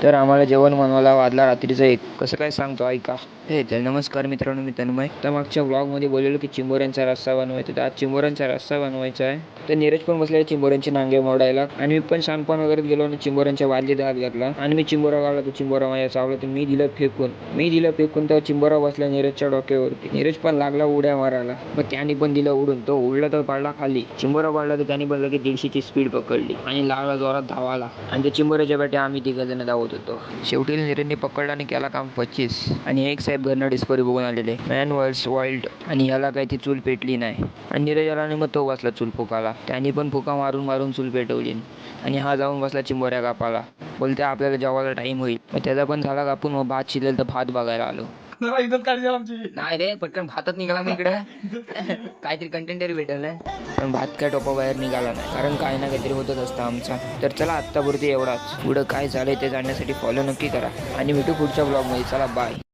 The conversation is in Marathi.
तर आम्हाला जेवण बनवायला वाजला रात्रीचं 1. कसं काय सांगतो ऐका. तर नमस्कार मित्रांनो, मी तन्मय. तर मागच्या व्लॉगमध्ये बोललेलो की चिंबोऱ्यांचा रस्सा बनवायचा, तर आज चिंबोऱ्यांचा रस्सा बनवायचा आहे. तर नीरज पण बसलेला चिंबोऱ्यांचे नांगे मोडायला, आणि मी पण सांगपान वगैरे गेलो आणि चिंबोऱ्यांच्या वाजलीत हात घातला आणि मी चिंबोरा काढला. तो चिंबोरा माझ्या चावला, तर मी दिलं फेकून तर चिंबोरा बसला नीरजच्या डोक्यावरती. नीरज पण लागला उड्या मारायला, मग त्याने पण दिलं उडून. तो उडला तर पडला खाली. चिंबोरा पडला तर त्याने पण लगेच 150ची स्पीड पकडली आणि लागला जोरात धावाला, आणि त्या चिंबोऱ्याच्या बेट्या आम्ही 3 जण धावत होतो. शेवटी नीरजने पकडला आणि केला काम 25. आणि एक साहेब घरनं डिस्कवरी बघून आलेले, मॅन वर्स वाईल्ड, आणि याला काही ती चूल पेटली नाही. आणि नीरज आला आणि मग तो बसला चूल फुकाला. त्याने पण फुका मारून मारून चूल पेटवली, आणि हा जाऊन बसला चिंबोऱ्या कापाला. बोलते आपल्याला जेवायला टाइम होईल. मग त्याचा पण झाला कापून. मग भात शिजलेल तर भात बघायला आलो. नाही रे, पटकन भातच निघाला मग इकडे. काहीतरी कंटेंट तरी भेटेल ना. पण भात काय टोपा बाहेर निघाला नाही, कारण काय ना काहीतरी होतच असतं आमचा. तर चला आत्तापुरती एवढाच. पुढं काय झालंय ते जाणण्यासाठी फॉलो नक्की करा, आणि भेटू पुढच्या ब्लॉगमध्ये. चला बाय.